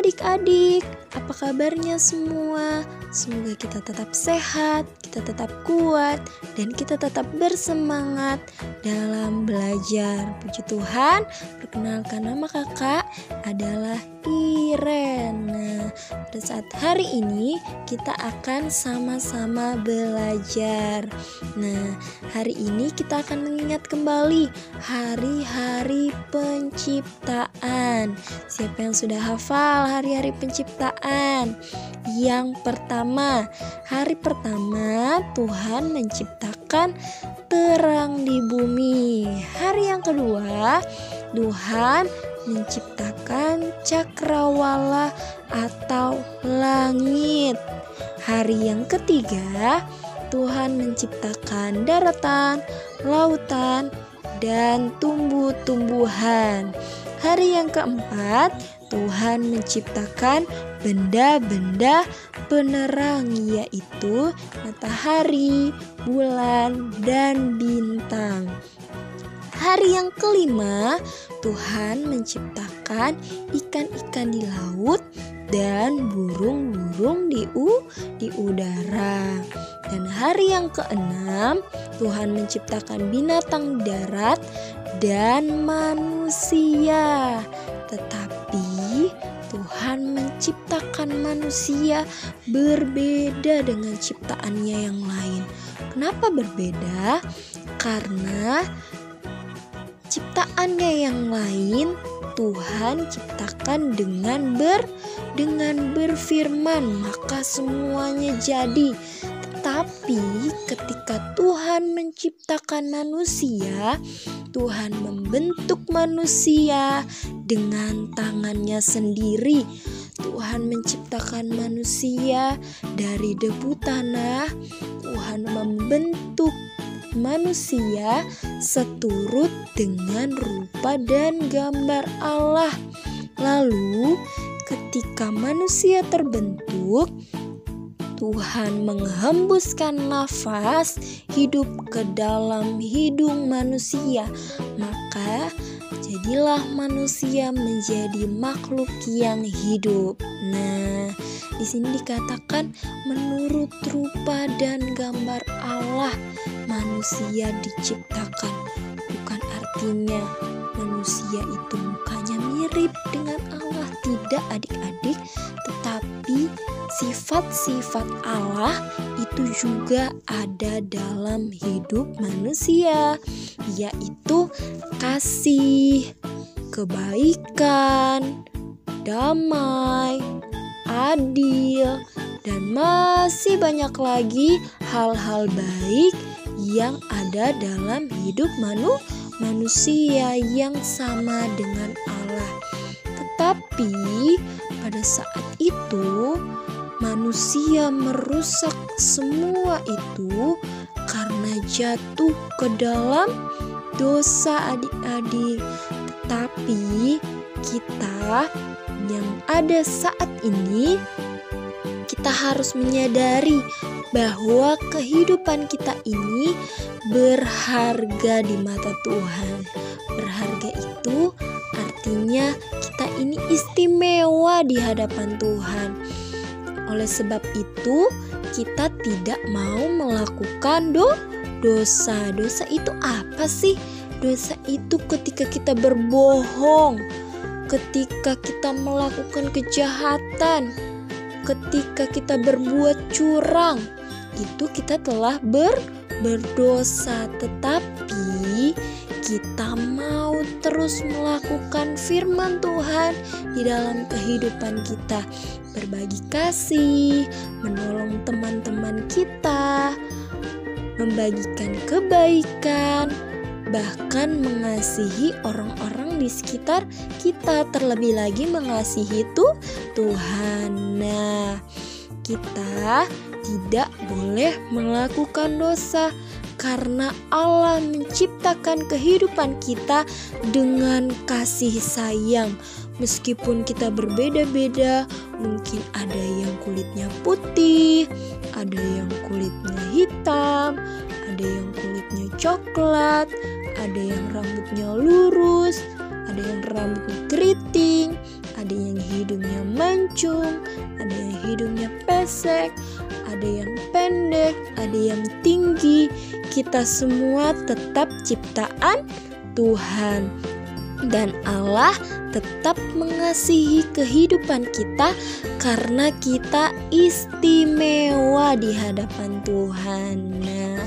adik-adik, apa kabarnya semua? Semoga kita tetap sehat, kita tetap kuat, dan kita tetap bersemangat dalam belajar. Puji Tuhan, perkenalkan nama kakak adalah Iren. Nah, pada saat hari ini kita akan sama-sama belajar. Nah, hari ini kita akan mengingat kembali hari-hari penciptaan. Siapa yang sudah hafal hari-hari penciptaan? Yang pertama, hari pertama Tuhan menciptakan terang di bumi. Hari yang kedua, Tuhan menciptakan cakrawala atau langit. Hari yang ketiga, Tuhan menciptakan daratan, lautan, dan tumbuh-tumbuhan. Hari yang keempat, Tuhan menciptakan benda-benda penerang, yaitu matahari, bulan, dan bintang. Hari yang kelima, Tuhan menciptakan ikan-ikan di laut dan burung-burung di udara. Dan hari yang keenam, Tuhan menciptakan binatang di darat dan manusia. Tetapi Tuhan menciptakan manusia berbeda dengan ciptaannya yang lain. Kenapa berbeda? Karena ciptaannya yang lain Tuhan ciptakan dengan berfirman, maka semuanya jadi. Tetapi ketika Tuhan menciptakan manusia, Tuhan membentuk manusia dengan tangannya sendiri. Tuhan menciptakan manusia dari debu tanah. Tuhan membentuk manusia seturut dengan rupa dan gambar Allah. Lalu ketika manusia terbentuk, Tuhan menghembuskan nafas hidup ke dalam hidung manusia, maka jadilah manusia menjadi makhluk yang hidup. Nah, di sini dikatakan menurut rupa dan gambar Allah manusia diciptakan. Bukan artinya manusia itu mukanya mirip dengan Allah, tidak adik-adik, tetapi sifat-sifat Allah itu juga ada dalam hidup manusia, yaitu kasih, kebaikan, damai, adil, dan masih banyak lagi hal-hal baik yang ada dalam hidup manusia yang sama dengan Allah. Tetapi pada saat itu manusia merusak semua itu karena jatuh ke dalam dosa adik-adik. Tetapi kita yang ada saat ini, kita harus menyadari bahwa kehidupan kita ini berharga di mata Tuhan. Berharga itu artinya kita ini istimewa di hadapan Tuhan. Oleh sebab itu, kita tidak mau melakukan dosa. Dosa itu apa sih? Dosa itu ketika kita berbohong, ketika kita melakukan kejahatan, ketika kita berbuat curang, itu kita telah berdosa. Tetapi kita mau terus melakukan firman Tuhan di dalam kehidupan kita, berbagi kasih, menolong teman-teman kita, membagikan kebaikan, bahkan mengasihi orang-orang di sekitar kita, terlebih lagi mengasihi Tuhan. Nah, kita tidak boleh melakukan dosa karena Allah menciptakan kehidupan kita dengan kasih sayang. Meskipun kita berbeda-beda, mungkin ada yang kulitnya putih, ada yang kulitnya hitam, ada yang kulitnya coklat, ada yang rambutnya lurus, ada yang rambutnya keriting, ada ada yang hidungnya mancung, ada yang hidungnya pesek, ada yang pendek, ada yang tinggi. Kita semua tetap ciptaan Tuhan. Dan Allah tetap mengasihi kehidupan kita karena kita istimewa di hadapan Tuhan. Nah,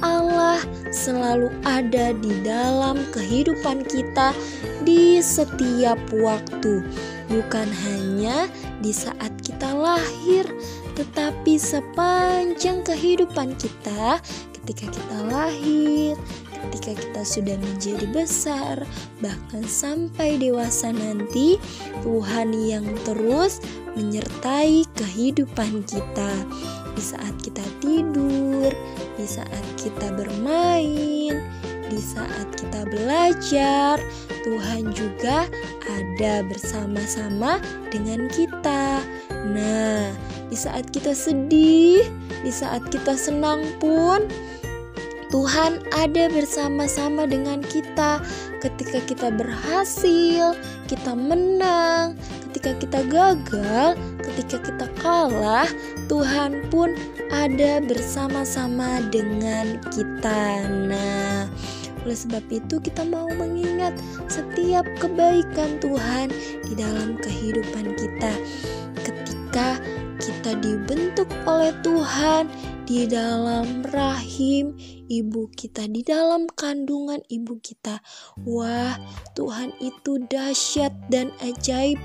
Allah selalu ada di dalam kehidupan kita di setiap waktu. Bukan hanya di saat kita lahir, tetapi sepanjang kehidupan kita, ketika kita lahir, ketika kita sudah menjadi besar, bahkan sampai dewasa nanti, Tuhan yang terus menyertai kehidupan kita. Di saat kita tidur, di saat kita bermain, di saat kita belajar, Tuhan juga ada bersama-sama dengan kita. Nah, di saat kita sedih, di saat kita senang pun, Tuhan ada bersama-sama dengan kita. Ketika kita berhasil, kita menang, ketika kita gagal, ketika kita kalah, Tuhan pun ada bersama-sama dengan kita. Nah, oleh sebab itu kita mau mengingat setiap kebaikan Tuhan di dalam kehidupan kita. Ketika kita dibentuk oleh Tuhan di dalam rahim ibu kita, di dalam kandungan ibu kita. Wah, Tuhan itu dahsyat dan ajaib.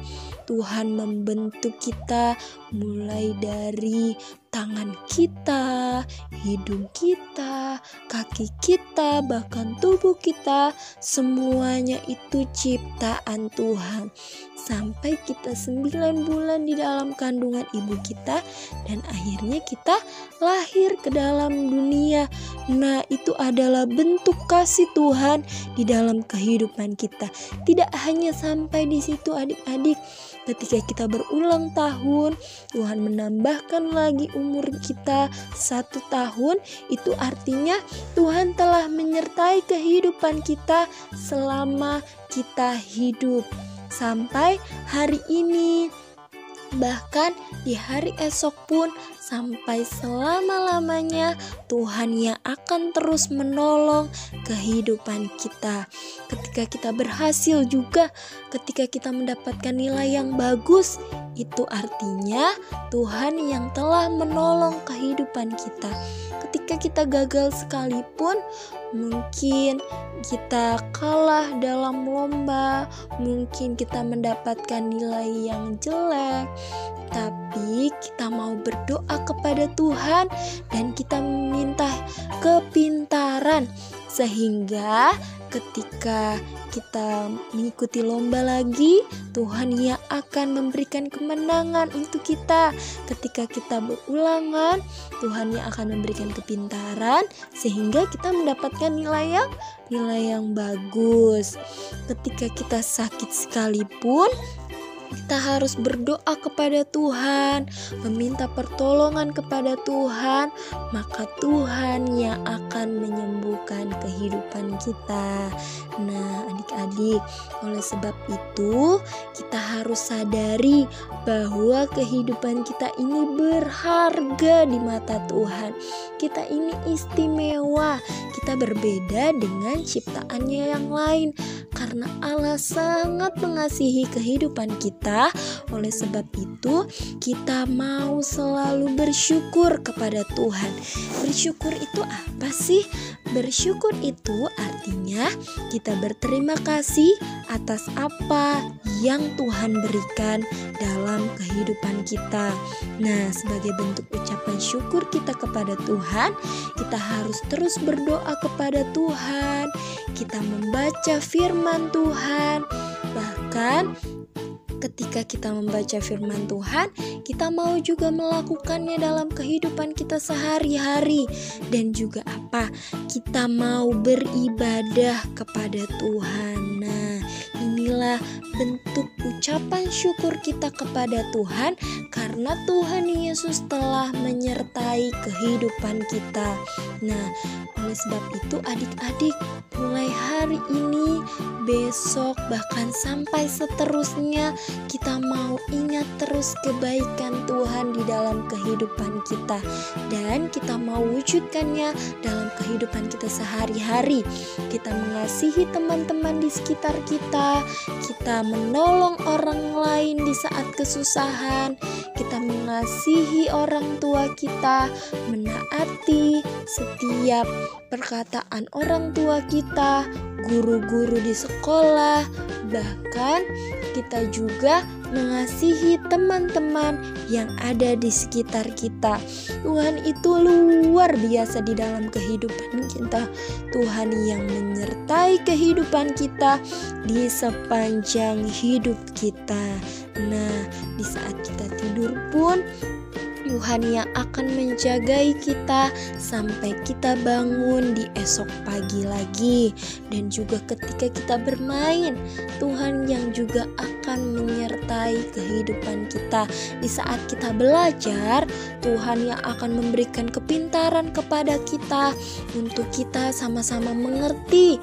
Tuhan membentuk kita mulai dari tangan kita, hidung kita, kaki kita, bahkan tubuh kita. Semuanya itu ciptaan Tuhan. Sampai kita 9 bulan di dalam kandungan ibu kita, dan akhirnya kita lahir ke dalam dunia. Nah, itu adalah bentuk kasih Tuhan di dalam kehidupan kita. Tidak hanya sampai di situ adik-adik. Ketika kita berulang tahun, Tuhan menambahkan lagi umur kita 1 tahun. Itu artinya Tuhan telah menyertai kehidupan kita selama kita hidup sampai hari ini. Bahkan di hari esok pun, sampai selama-lamanya Tuhan yang akan terus menolong kehidupan kita. Ketika kita berhasil juga, ketika kita mendapatkan nilai yang bagus, itu artinya Tuhan yang telah menolong kehidupan kita. Ketika kita gagal sekalipun, mungkin kita kalah dalam lomba, mungkin kita mendapatkan nilai yang jelek, tapi kita mau berdoa kepada Tuhan dan kita meminta kepintaran, sehingga ketika kita mengikuti lomba lagi, Tuhan yang akan memberikan kemenangan untuk kita. Ketika kita berulangan, Tuhan yang akan memberikan kepintaran sehingga kita mendapatkan nilai yang bagus. Ketika kita sakit sekalipun, kita harus berdoa kepada Tuhan, meminta pertolongan kepada Tuhan, maka Tuhan yang akan menyembuhkan kehidupan kita. Nah, adik-adik, oleh sebab itu kita harus sadari bahwa kehidupan kita ini berharga di mata Tuhan. Kita ini istimewa, kita berbeda dengan ciptaannya yang lain. Karena Allah sangat mengasihi kehidupan kita, oleh sebab itu kita mau selalu bersyukur kepada Tuhan. Bersyukur itu apa sih? Bersyukur itu artinya kita berterima kasih atas apa yang Tuhan berikan dalam kehidupan kita. Nah, sebagai bentuk ucapan syukur kita kepada Tuhan, kita harus terus berdoa kepada Tuhan. Kita membaca firman Tuhan. Bahkan ketika kita membaca firman Tuhan, kita mau juga melakukannya dalam kehidupan kita sehari-hari. Dan juga apa? Kita mau beribadah kepada Tuhan. Nah, inilah adalah bentuk ucapan syukur kita kepada Tuhan karena Tuhan Yesus telah menyertai kehidupan kita. Nah, oleh sebab itu adik-adik, mulai hari ini, besok, bahkan sampai seterusnya, kita mau ingat terus kebaikan Tuhan di dalam kehidupan kita, dan kita mau wujudkannya dalam kehidupan kita sehari-hari. Kita mengasihi teman-teman di sekitar kita, kita menolong orang lain di saat kesusahan, kita mengasihi orang tua kita, menaati setiap perkataan orang tua kita, guru-guru di sekolah, bahkan kita juga mengasihi teman-teman yang ada di sekitar kita. Tuhan itu luar biasa di dalam kehidupan kita. Tuhan yang menyertai kehidupan kita di sepanjang hidup kita. Nah, di saat kita tidur pun Tuhan yang akan menjagai kita sampai kita bangun di esok pagi lagi. Dan juga ketika kita bermain, Tuhan yang juga akan menyertai kehidupan kita. Di saat kita belajar, Tuhan yang akan memberikan kepintaran kepada kita untuk kita sama-sama mengerti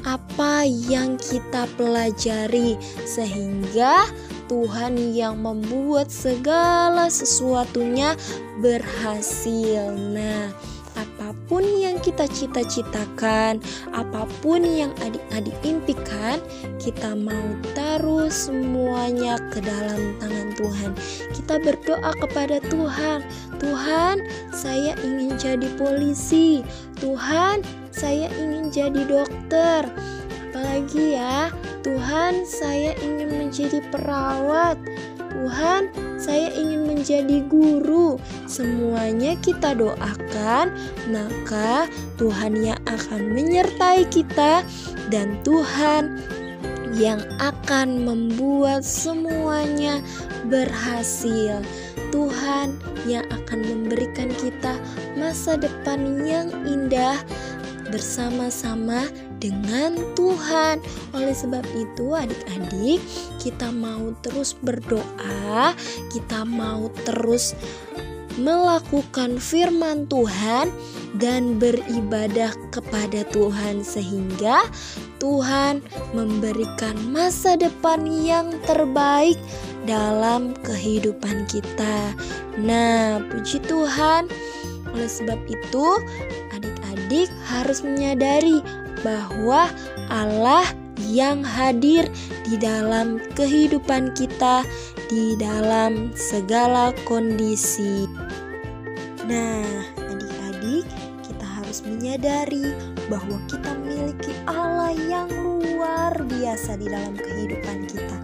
apa yang kita pelajari, sehingga Tuhan yang membuat segala sesuatunya berhasil. Nah, apapun yang kita cita-citakan, apapun yang adik-adik impikan, kita mau taruh semuanya ke dalam tangan Tuhan. Kita berdoa kepada Tuhan, Tuhan, saya ingin jadi polisi. Tuhan, saya ingin jadi dokter. Apalagi ya, Tuhan, saya ingin menjadi perawat. Tuhan, saya ingin menjadi guru. Semuanya kita doakan, maka Tuhan yang akan menyertai kita, dan Tuhan yang akan membuat semuanya berhasil. Tuhan yang akan memberikan kita masa depan yang indah bersama-sama dengan Tuhan. Oleh sebab itu adik-adik, kita mau terus berdoa, kita mau terus melakukan firman Tuhan dan beribadah kepada Tuhan, sehingga Tuhan memberikan masa depan yang terbaik dalam kehidupan kita. Nah, puji Tuhan. Oleh sebab itu, adik-adik harus menyadari bahwa Allah yang hadir di dalam kehidupan kita, di dalam segala kondisi. Nah, adik-adik, kita harus menyadari bahwa kita memiliki Allah yang luar biasa di dalam kehidupan kita.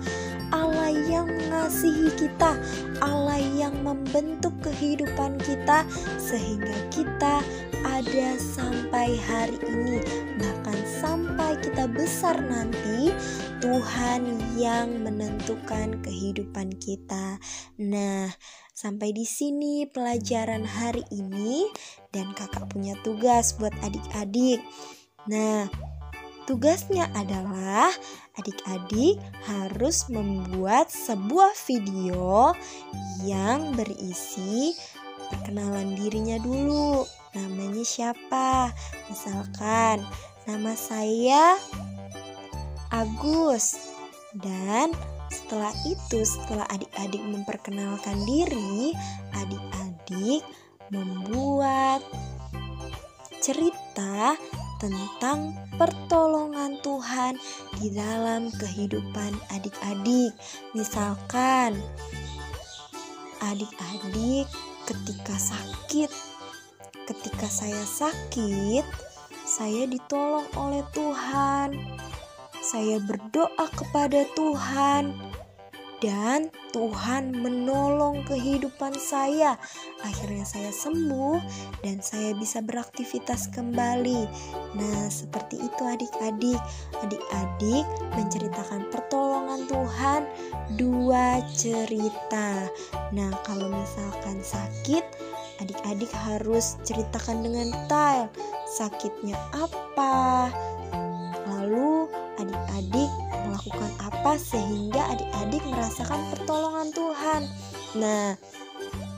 Allah yang mengasihi kita, Allah yang membentuk kehidupan kita sehingga kita ada sampai hari ini, bahkan sampai kita besar nanti. Tuhan yang menentukan kehidupan kita. Nah, sampai di sini pelajaran hari ini, dan kakak punya tugas buat adik-adik. Nah, tugasnya adalah adik-adik harus membuat sebuah video yang berisi perkenalan dirinya dulu. Namanya siapa? Misalkan, nama saya Agus. Dan setelah itu, setelah adik-adik memperkenalkan diri, adik-adik membuat cerita tentang pertolongan Tuhan di dalam kehidupan adik-adik. Misalkan, adik-adik ketika saya sakit, saya ditolong oleh Tuhan. Saya berdoa kepada Tuhan, dan Tuhan menolong kehidupan saya. Akhirnya saya sembuh dan saya bisa beraktivitas kembali. Nah, seperti itu adik-adik. Adik-adik menceritakan pertolongan Tuhan 2 cerita. Nah, kalau misalkan sakit, adik-adik harus ceritakan dengan detail. Sakitnya apa? Lalu adik-adik melakukan apa sehingga adik-adik merasakan pertolongan Tuhan. Nah,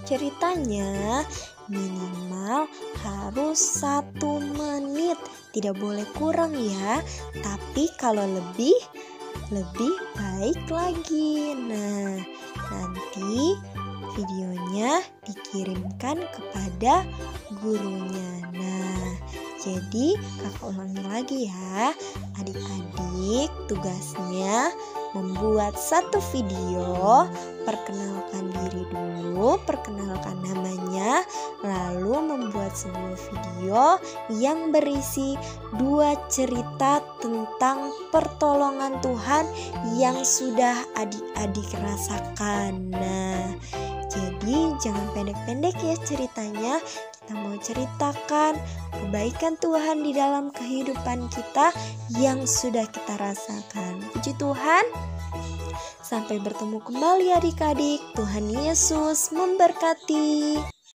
ceritanya minimal harus 1 menit, tidak boleh kurang ya. Tapi kalau lebih baik lagi. Nah, nanti videonya dikirimkan kepada gurunya. Nah, jadi kakak ulangi lagi ya. Adik-adik tugasnya membuat 1 video, perkenalkan diri dulu, perkenalkan namanya, lalu membuat sebuah video yang berisi 2 cerita tentang pertolongan Tuhan yang sudah adik-adik rasakan. Nah, jadi jangan pendek-pendek ya ceritanya. Kita mau ceritakan kebaikan Tuhan di dalam kehidupan kita yang sudah kita rasakan. Puji Tuhan. Sampai bertemu kembali adik-adik. Tuhan Yesus memberkati.